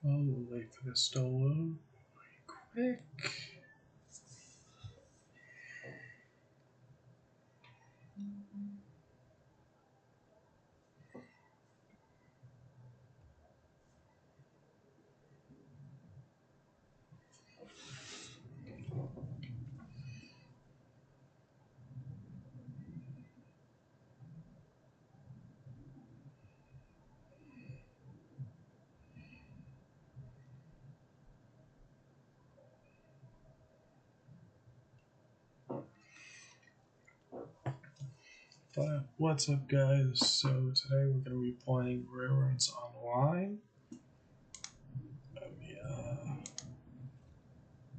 I'll wait for this to load quick. But what's up, guys? So today we're going to be playing Railroads Online. Let me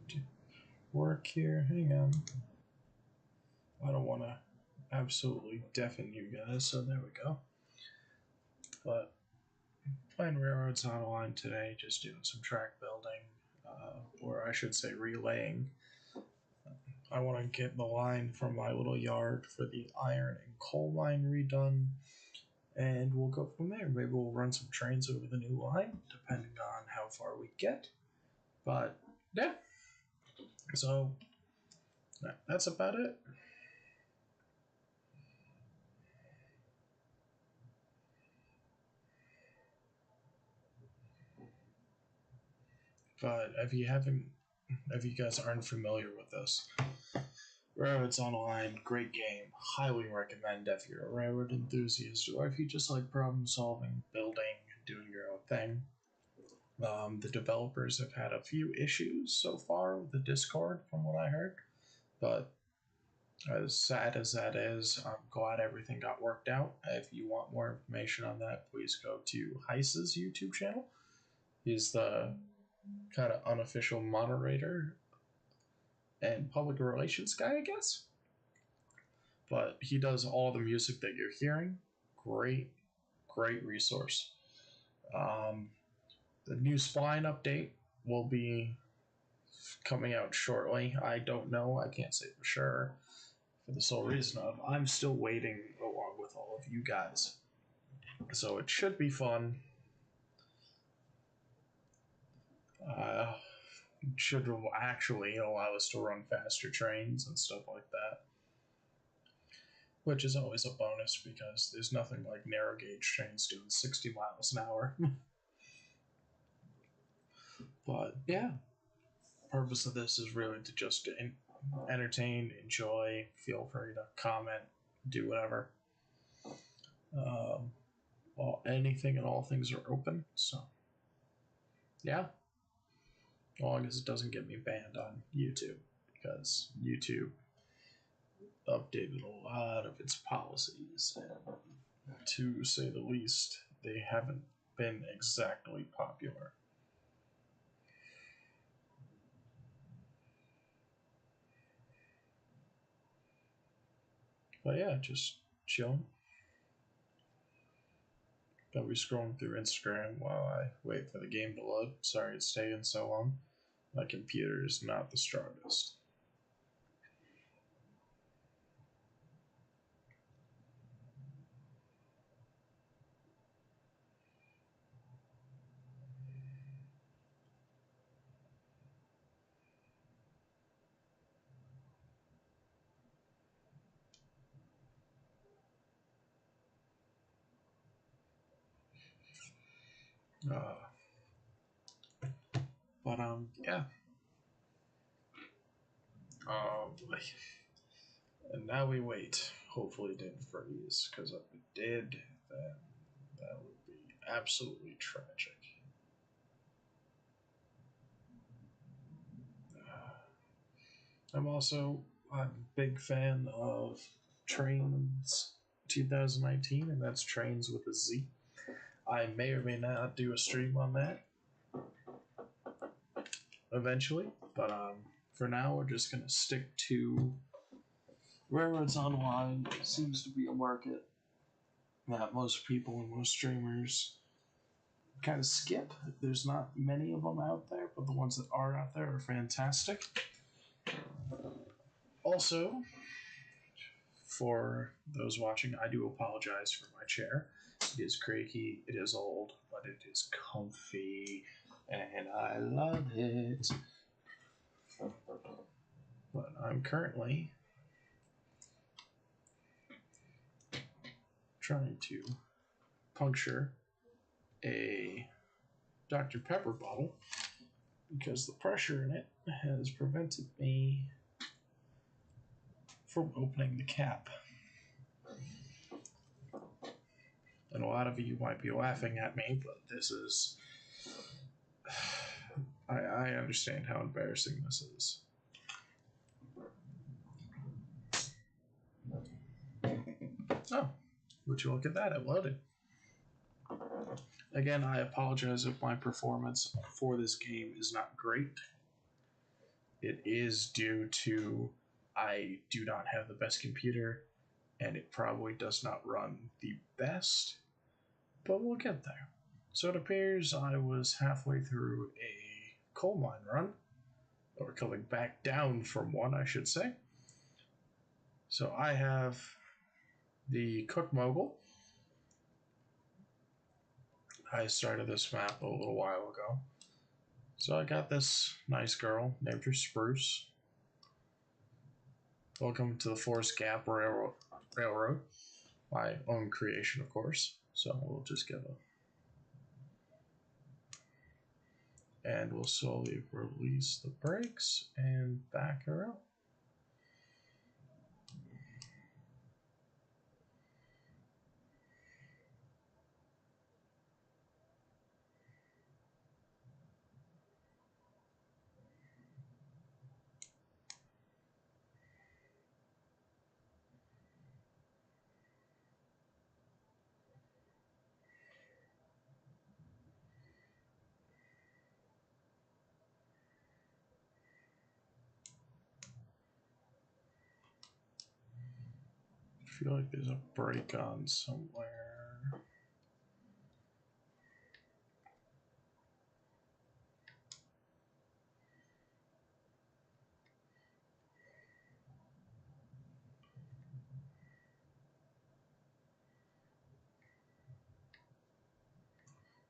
do work here. Hang on. I don't want to absolutely deafen you guys, so there we go. But playing Railroads Online today, just doing some track building, or I should say relaying. I want to get the line from my little yard for the iron and coal mine redone, and we'll go from there. Maybe we'll run some trains over the new line, depending on how far we get. But yeah, so that's about it. But if you guys aren't familiar with this, Railroads Online, great game. Highly recommend if you're a railroad enthusiast or if you just like problem solving, building, doing your own thing. The developers have had a few issues so far with the Discord, from what I heard, but as sad as that is, I'm glad everything got worked out. If you want more information on that, please go to Heiss's YouTube channel. He's the kind of unofficial moderator and public relations guy, I guess. But he does all the music that you're hearing. Great, great resource. Um, the new Spline update will be coming out shortly. I don't know. I can't say for sure. For the sole reason of I'm still waiting along with all of you guys. So it should be fun. Uh, should actually allow us to run faster trains and stuff like that. Which is always a bonus because there's nothing like narrow gauge trains doing 60 miles an hour. But yeah, purpose of this is really to just entertain, enjoy, feel free to comment, do whatever. Well, anything and all things are open, so yeah, as long as it doesn't get me banned on YouTube, because YouTube updated a lot of its policies, and to say the least, they haven't been exactly popular. But yeah, just chilling. I'll be scrolling through Instagram while I wait for the game to load. Sorry it's taking so long. My computer is not the strongest. Uh, but yeah. And now we wait. Hopefully it didn't freeze, because if it did, then that would be absolutely tragic. I'm also a big fan of Trains 2019, and that's Trains with a Z. I may or may not do a stream on that eventually, but for now we're just gonna stick to Railroads Online. Seems to be a market that most people and most streamers kind of skip. There's not many of them out there, but the ones that are out there are fantastic. Also, for those watching, I do apologize for my chair. It is creaky, it is old, but it is comfy, and I love it. But I'm currently trying to puncture a Dr. Pepper bottle because the pressure in it has prevented me from opening the cap. And a lot of you might be laughing at me, but this is. I understand how embarrassing this is. Oh, would you look at that? It loaded. Again, I apologize if my performance for this game is not great. It is due to I do not have the best computer, and it probably does not run the best, but we'll get there. So it appears I was halfway through a coal mine run, or coming back down from one, I should say. So I have the Cook Mogul. I started this map a little while ago. So I got this nice girl, named her Spruce. Welcome to the Forest Gap Railroad. My own creation, of course. So we'll just give a... And we'll slowly release the brakes and back her up. I feel like there's a brake on somewhere.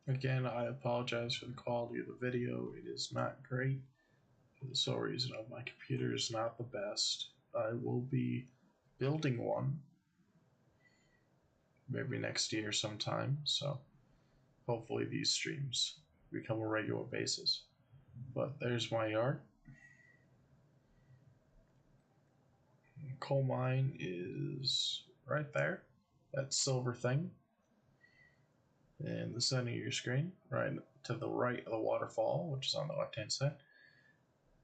Again, I apologize for the quality of the video. It is not great for the sole reason of my computer is not the best. I will be building one maybe next year sometime, so hopefully these streams become a regular basis. But there's my yard. Coal mine is right there. That silver thing in the center of your screen, right to the right of the waterfall, which is on the left-hand side.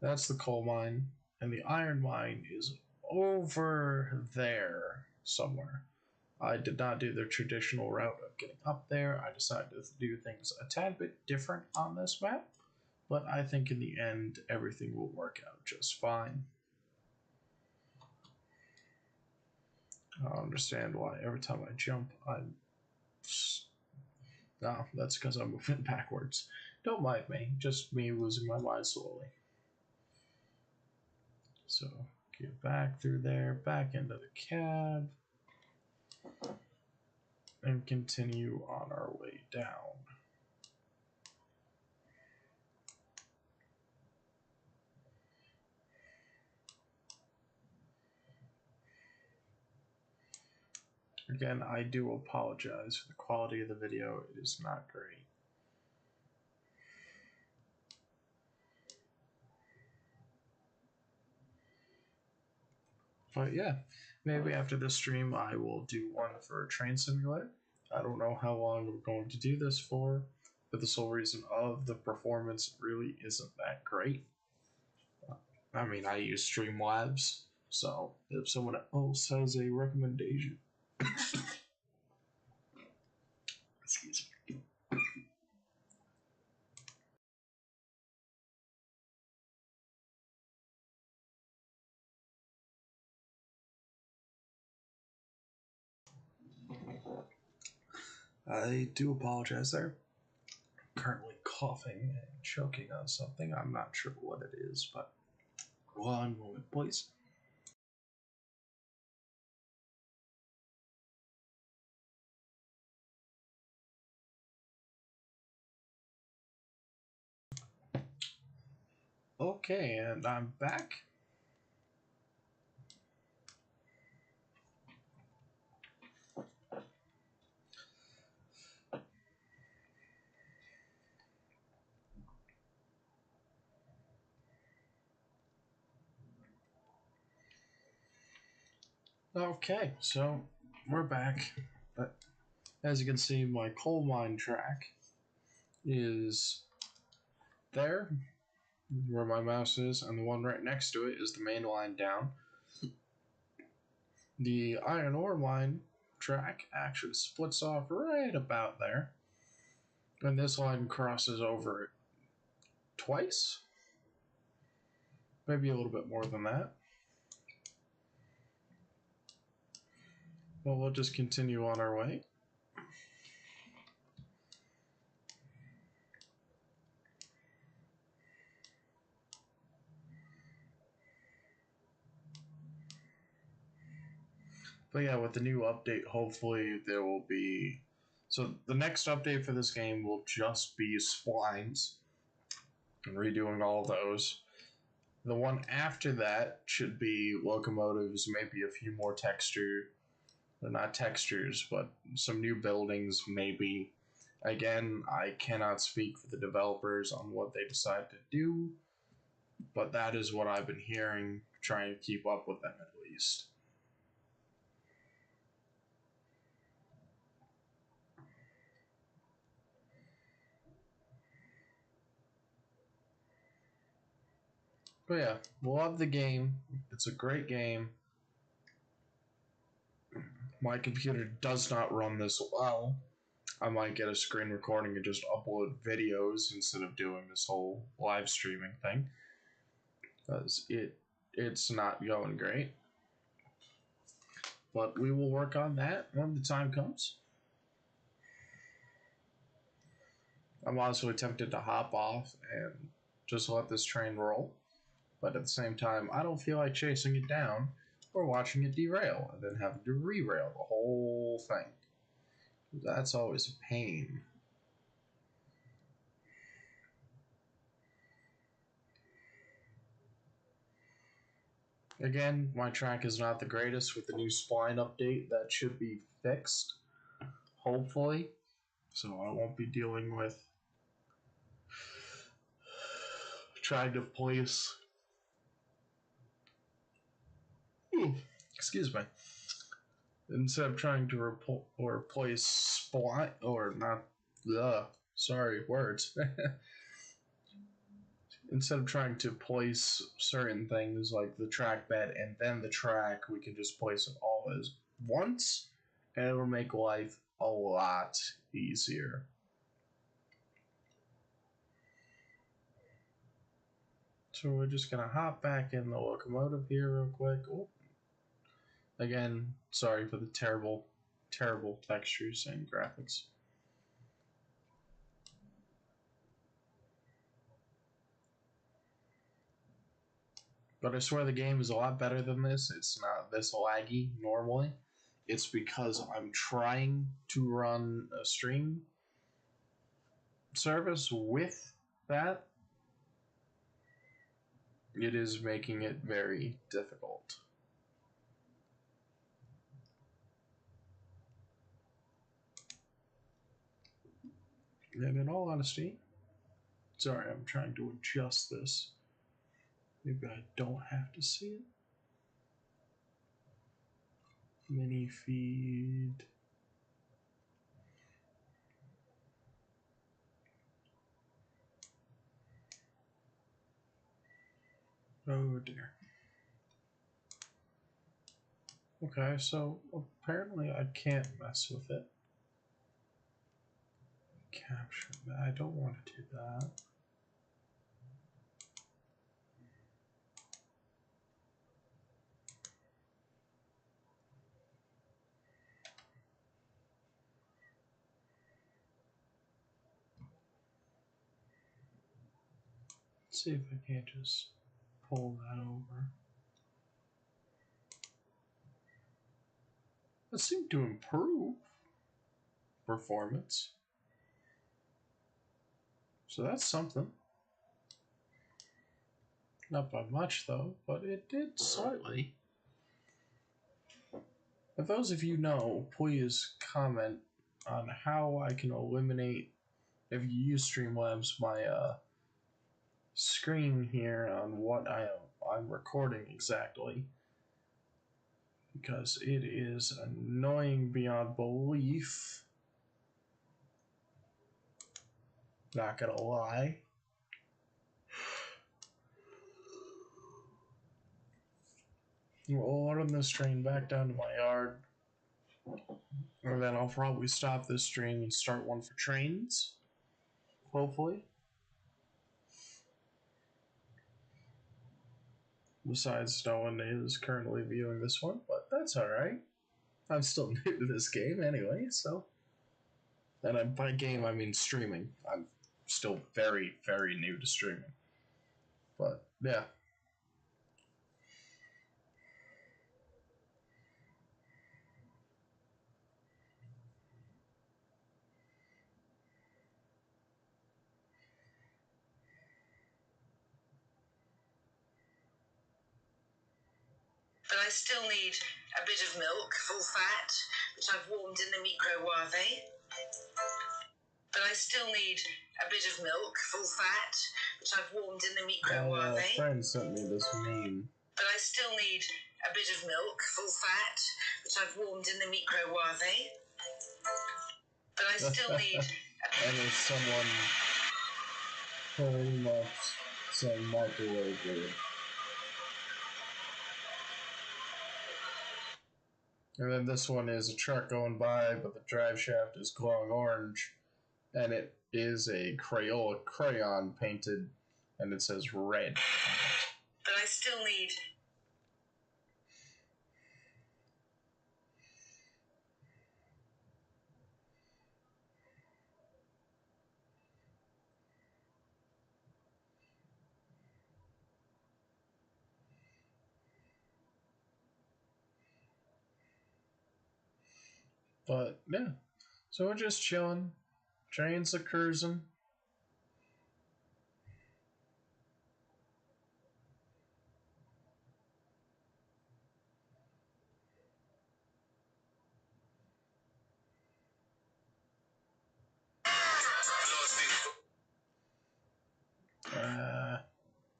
That's the coal mine, and the iron mine is over there somewhere. I did not do the traditional route of getting up there. I decided to do things a tad bit different on this map, but I think in the end, everything will work out just fine. I don't understand why every time I jump, I'm... No, that's because I'm moving backwards. Don't mind me, just me losing my mind slowly. So, get back through there, back into the cab, and continue on our way down. Again, I do apologize for the quality of the video. It is not great. But yeah, maybe after this stream I will do one for Train Simulator. I don't know how long we're going to do this for, but the sole reason of the performance really isn't that great. I mean, I use Streamlabs, so if someone else has a recommendation... Excuse me. I do apologize there. I'm currently coughing and choking on something. I'm not sure what it is, but 1 moment, please. Okay, and I'm back. Okay, so we're back. But as you can see, my coal mine track is there, where my mouse is, and the one right next to it is the main line down. The iron ore mine track actually splits off right about there, and this line crosses over it twice, maybe a little bit more than that. Well, we'll just continue on our way. But yeah, with the new update, hopefully there will be. So the next update for this game will just be splines and redoing all of those. The one after that should be locomotives, maybe a few more texture. They're not textures, but some new buildings, maybe. Again, I cannot speak for the developers on what they decide to do, but that is what I've been hearing, trying to keep up with them at least. But yeah, love the game. It's a great game. My computer does not run this well. I might get a screen recording and just upload videos instead of doing this whole live streaming thing, because it's not going great. But we will work on that when the time comes. I'm also tempted to hop off and just let this train roll, but at the same time, I don't feel like chasing it down or watching it derail and then having to re-rail the whole thing. That's always a pain. Again, my track is not the greatest with the new spline update. That should be fixed, hopefully. So I won't be dealing with trying to place. Excuse me. Instead of trying to replace spline or not. Sorry, words. Instead of trying to place certain things like the track bed and then the track, we can just place it all as once, and it will make life a lot easier. So we're just gonna hop back in the locomotive here real quick. Oh. Again, sorry for the terrible, terrible textures and graphics. But I swear the game is a lot better than this. It's not this laggy normally. It's because I'm trying to run a stream service with that. It is making it very difficult. And in all honesty, sorry, I'm trying to adjust this. Maybe I don't have to see it. Mini feed. Oh dear. Okay, so apparently I can't mess with it. Capture that. I don't want to do that. Let's see if I can't just pull that over. That seemed to improve performance. So that's something. Not by much, though, but it did slightly. If those of you know, please comment on how I can eliminate, if you use Streamlabs, my screen here on what I'm recording exactly. Because it is annoying beyond belief. Not gonna lie. We'll run this train back down to my yard. And then I'll probably stop this stream and start one for trains. Hopefully. Besides, no one is currently viewing this one, but that's alright. I'm still new to this game anyway, so. And by game, I mean streaming. I'm still very, very new to streaming. But, yeah. But I still need a bit of milk, full fat, which I've warmed in the microwave. But I still need a bit of milk, full fat, which I've warmed in the microwave. My friend sent me this meme. But I still need a bit of milk, full fat, which I've warmed in the microwave. But I still need... And there's someone pretty much saying microwave it. And then this one is a truck going by, but the drive shaft is glowing orange, and it is a Crayola crayon painted, and it says red. But I still need... But yeah, so we're just chilling. Trains are cruising.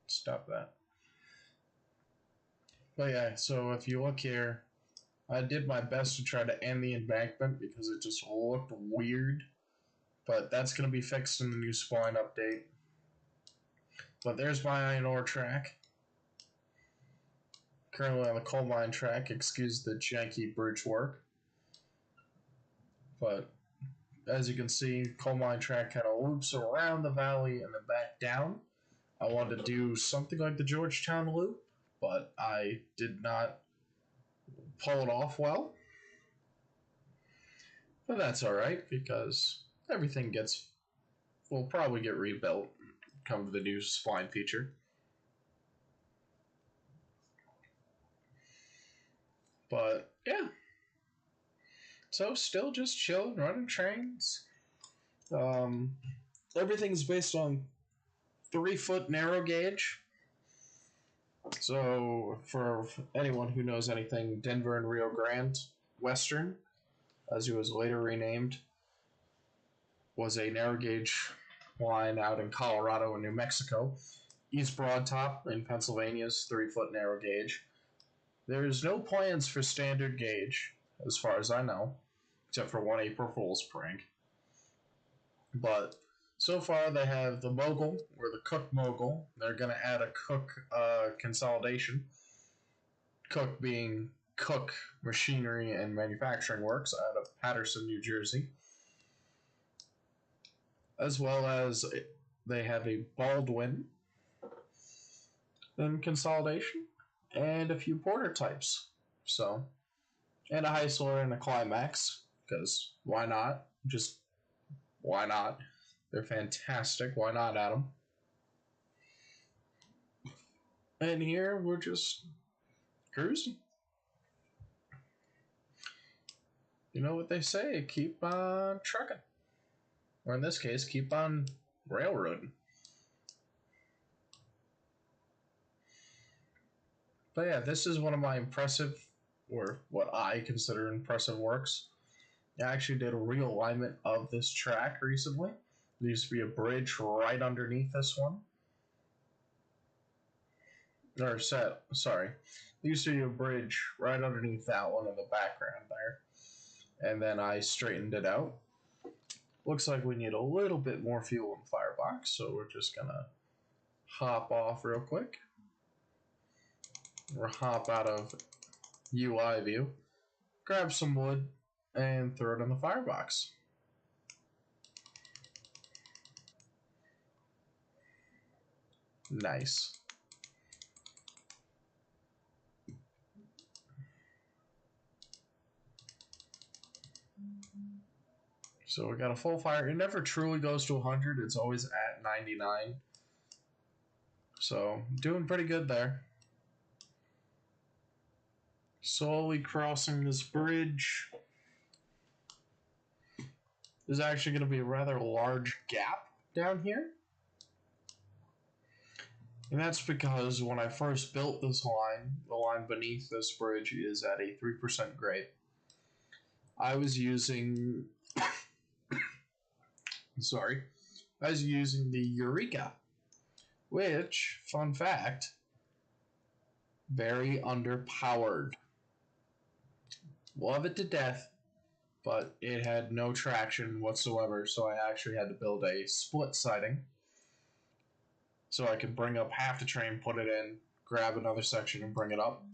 Stop that. But yeah, so if you look here, I did my best to try to end the embankment because it just looked weird. But that's going to be fixed in the new spline update. But there's my iron ore track. Currently on the coal mine track, excuse the janky bridge work. But as you can see, coal mine track kind of loops around the valley and then back down. I wanted to do something like the Georgetown loop, but I did not pull it off well. But that's alright, because everything will probably get rebuilt come the new spline feature. But yeah. So still just chilling, running trains. Everything's based on 3-foot narrow gauge. So for anyone who knows anything, Denver and Rio Grande Western, as it was later renamed, was a narrow gauge line out in Colorado and New Mexico. East Broad Top in Pennsylvania's 3-foot narrow gauge. There's no plans for standard gauge, as far as I know, except for one April Fool's prank. But so far they have the Mogul, or the Cook Mogul. They're going to add a Cook consolidation. Cook being Cook Machinery and Manufacturing Works out of Paterson, New Jersey. As well as they have a Baldwin in consolidation and a few Porter types. So, and a Heisler and a Climax, because why not? Just why not? They're fantastic. Why not, Adam? And here we're just cruising. You know what they say, keep on trucking. Or in this case, keep on railroading. But yeah, this is one of my impressive, or what I consider impressive works. I actually did a realignment of this track recently. There used to be a bridge right underneath this one. Or set, sorry. There used to be a bridge right underneath that one in the background there. And then I straightened it out. Looks like we need a little bit more fuel in Firebox, so we're just gonna hop off real quick. Or hop out of UI view, grab some wood, and throw it in the firebox. Nice. So we got a full fire. It never truly goes to 100. It's always at 99. So doing pretty good there. Slowly crossing this bridge. There's actually going to be a rather large gap down here. And that's because when I first built this line, the line beneath this bridge is at a 3% grade. I was using I was using the Eureka, which, fun fact, very underpowered. Love it to death, but it had no traction whatsoever, so I actually had to build a split siding so I could bring up half the train, put it in, grab another section, and bring it up.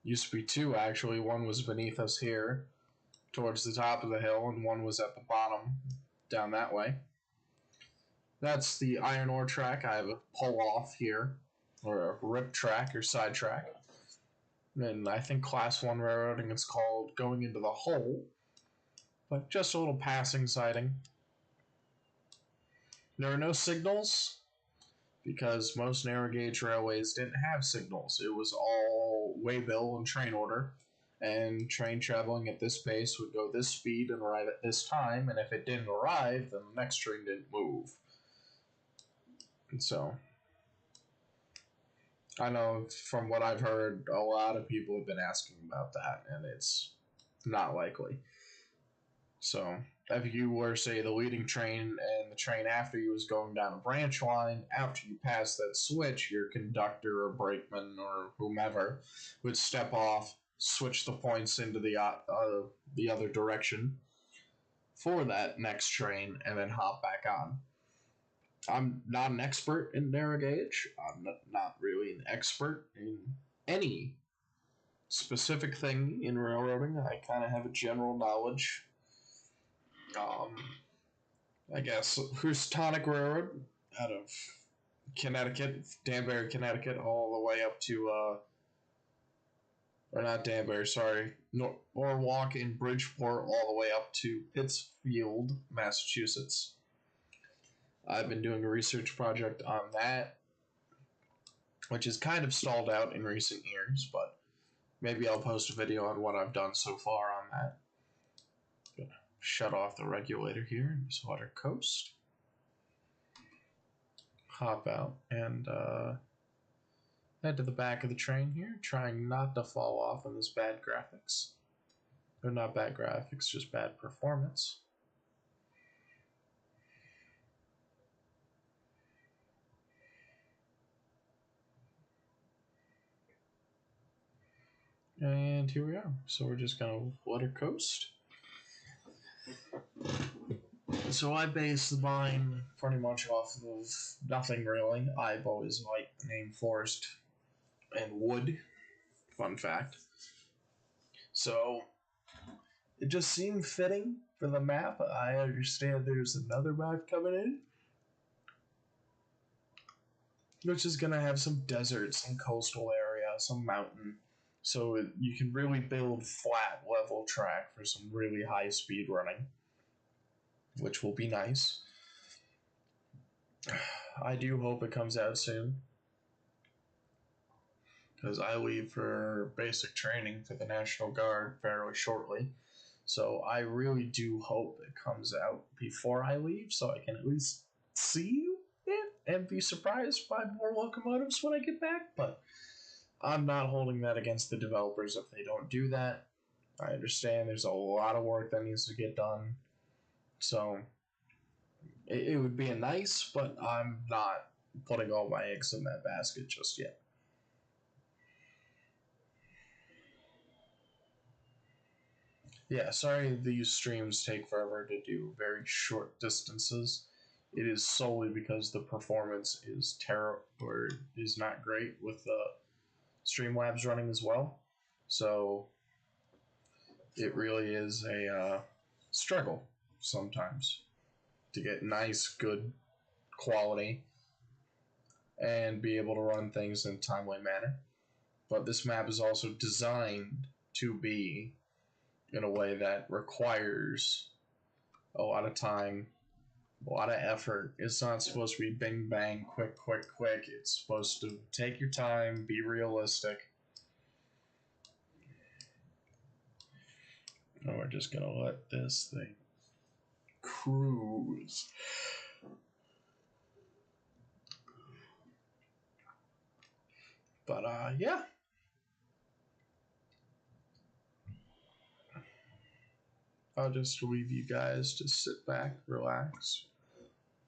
Used to be two, actually. One was beneath us here, towards the top of the hill, and one was at the bottom, down that way. That's the iron ore track. I have a pull off here, or a rip track or side track. And I think Class 1 railroading is called going into the hole, but just a little passing siding. There are no signals because most narrow gauge railways didn't have signals. It was all waybill and train order, and train traveling at this pace would go this speed and arrive at this time, and if it didn't arrive, then the next train didn't move. And so, I know from what I've heard, a lot of people have been asking about that, and it's not likely. So, if you were, say, the leading train and the train after you was going down a branch line, after you pass that switch, your conductor or brakeman or whomever would step off, switch the points into the other direction for that next train, and then hop back on. I'm not an expert in narrow gauge. I'm not really an expert in any specific thing in railroading. I kind of have a general knowledge. I guess Houstonic Railroad out of Connecticut, Danbury, Connecticut, all the way up to, or not Danbury, sorry, Norwalk and Bridgeport, all the way up to Pittsfield, Massachusetts. I've been doing a research project on that, which is kind of stalled out in recent years, but maybe I'll post a video on what I've done so far on that. Gonna shut off the regulator here in this water coast. Hop out and head to the back of the train here, trying not to fall off on this bad graphics. Or not bad graphics, just bad performance. And here we are. So we're just going to let her coast. So I base the line pretty much off of nothing really. I've always liked the name Forest and Wood. Fun fact. So it just seemed fitting for the map. I understand there's another map coming in, which is going to have some desert, some coastal area, some mountain. So you can really build flat level track for some really high speed running, which will be nice. I do hope it comes out soon, because I leave for basic training for the National Guard fairly shortly. So I really do hope it comes out before I leave, so I can at least see it and be surprised by more locomotives when I get back. But I'm not holding that against the developers if they don't do that. I understand there's a lot of work that needs to get done. So it would be a nice, but I'm not putting all my eggs in that basket just yet. Yeah, sorry these streams take forever to do very short distances. It is solely because the performance is terrible or is not great with the Streamlabs running as well. So it really is a struggle sometimes to get nice, good quality and be able to run things in a timely manner. But this map is also designed to be in a way that requires a lot of time, a lot of effort. It's not supposed to be bing bang, quick, quick, quick. It's supposed to take your time, be realistic. And we're just gonna let this thing cruise. But yeah. I'll just leave you guys to sit back, relax,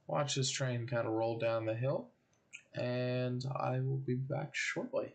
watch this train kind of roll down the hill, and I will be back shortly.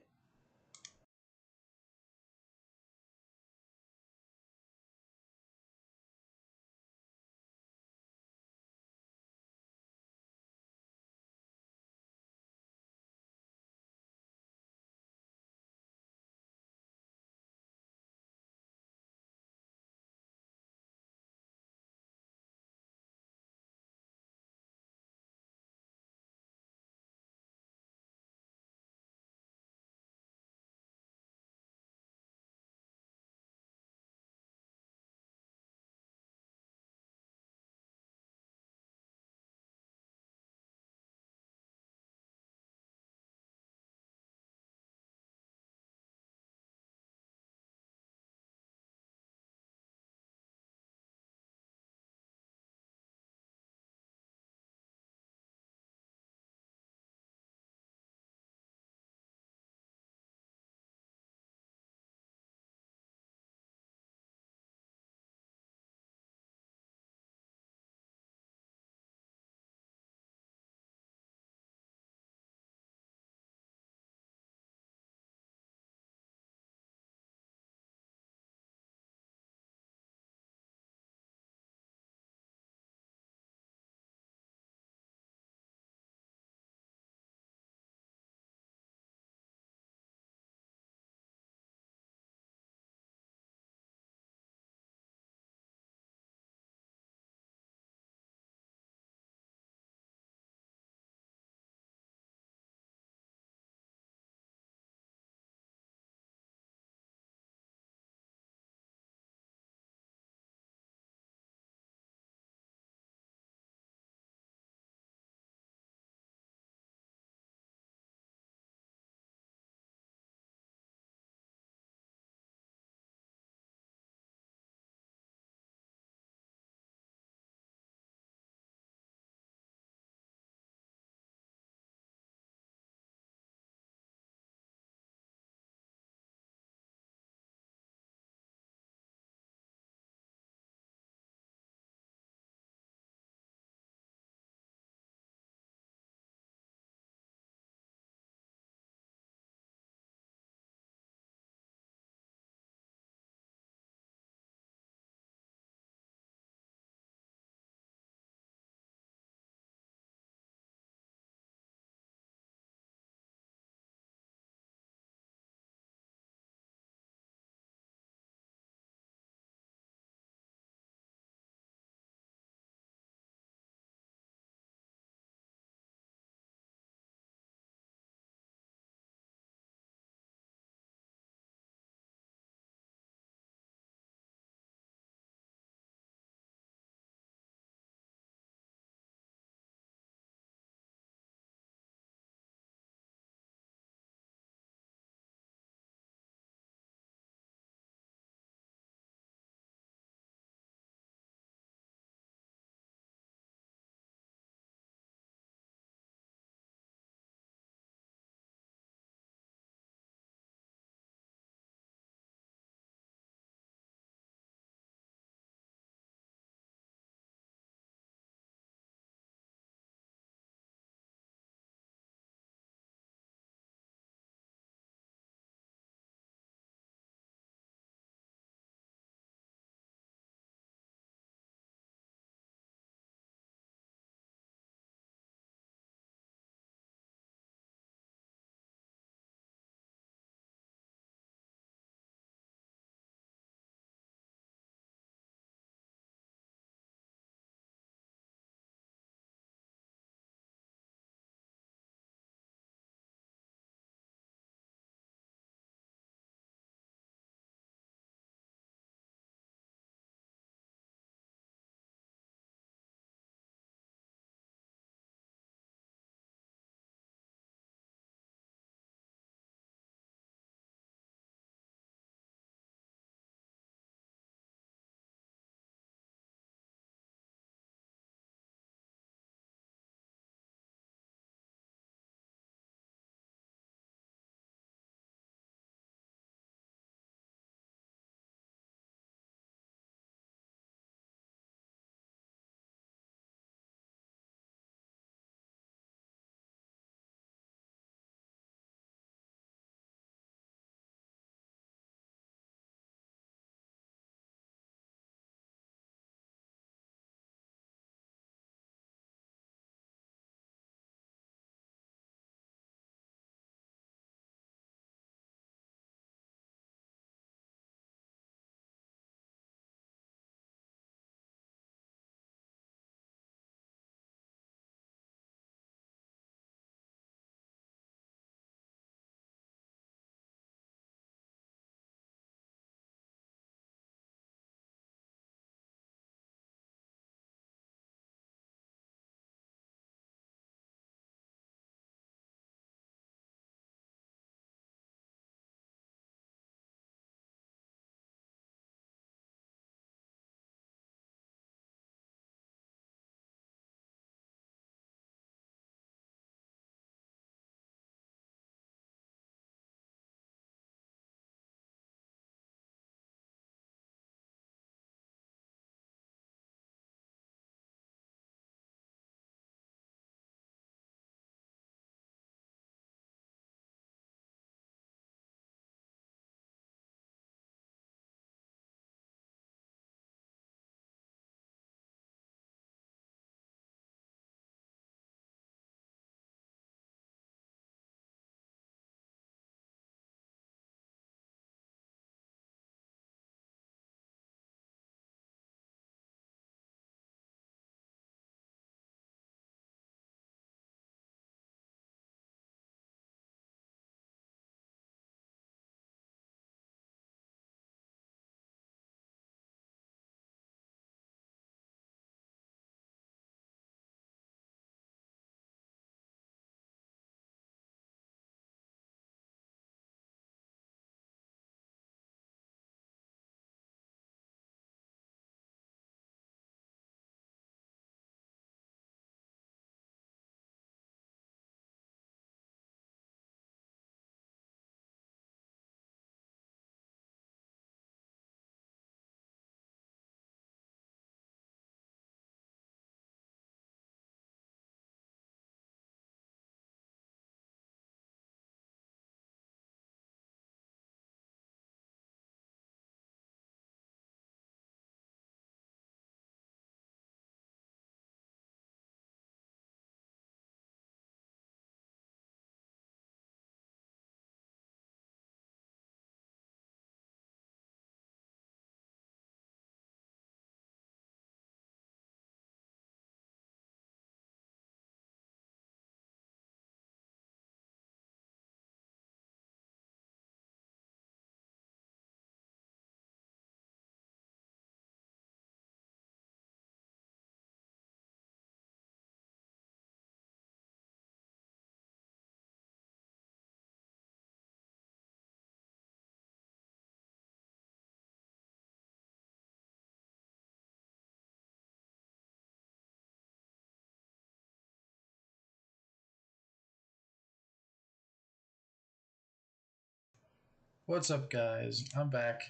What's up, guys? I'm back.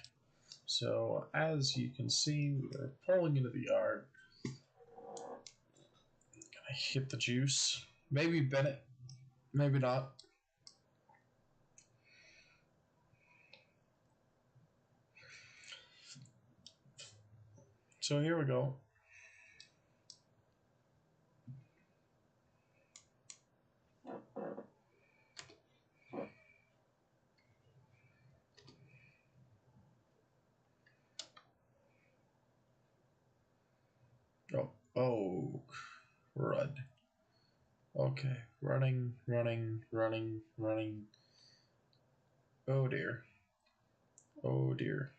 So, as you can see, we are pulling into the yard. I hit the juice. Maybe Bennett, maybe not. So, here we go. Oh, crud. Okay, running. Oh dear. Oh dear.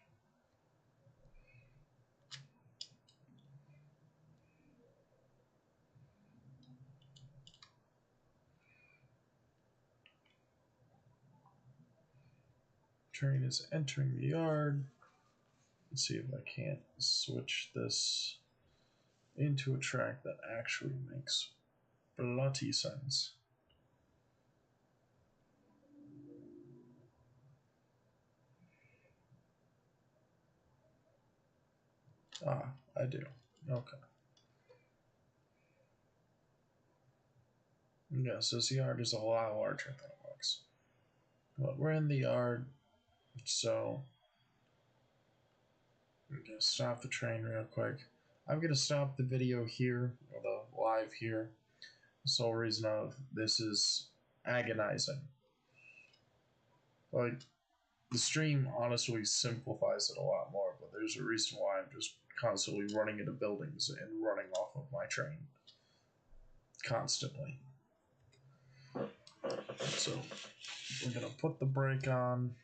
Train is entering the yard. Let's see if I can't switch this into a track that actually makes bloody sense. Ah, I do. Okay. Yes, this yard is a lot larger than it looks. But we're in the yard, so I'm gonna stop the train real quick. I'm gonna stop the video here, or the live here. The sole reason of this is agonizing. Like, the stream honestly simplifies it a lot more, but there's a reason why I'm just constantly running into buildings and running off of my train. Constantly. So, we're gonna put the brake on.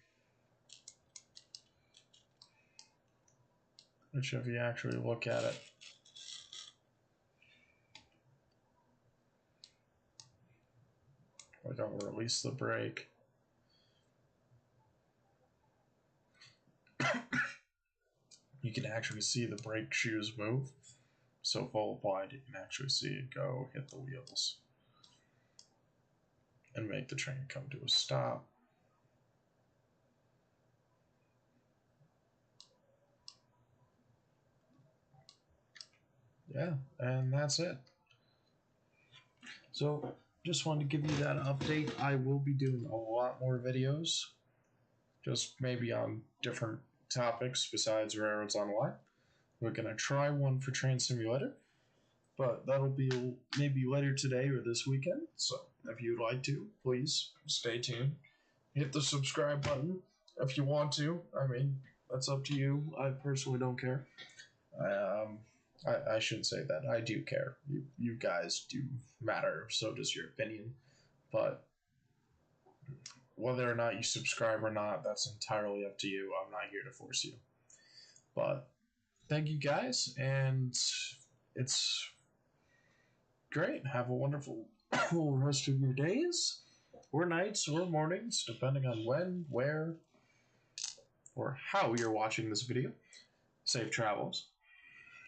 Which, if you actually look at it, like, I'll release the brake. You can actually see the brake shoes move. So full applied, you can actually see it go hit the wheels and make the train come to a stop. Yeah, and that's it. So just wanted to give you that update. I will be doing a lot more videos, just maybe on different topics besides Railroads Online. We're gonna try one for Train Simulator, but that'll be maybe later today or this weekend. So if you'd like to, please stay tuned. Hit the subscribe button if you want to. I mean, that's up to you. I personally don't care. I shouldn't say that. I do care. You guys do matter. So does your opinion. But whether or not you subscribe or not, that's entirely up to you. I'm not here to force you. But thank you guys, and it's great. Have a wonderful rest of your days, or nights, or mornings, depending on when, where, or how you're watching this video. Safe travels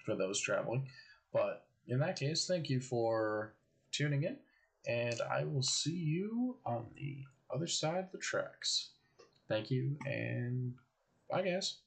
for those traveling. But in that case, thank you for tuning in, and I will see you on the other side of the tracks. Thank you, and bye, guys.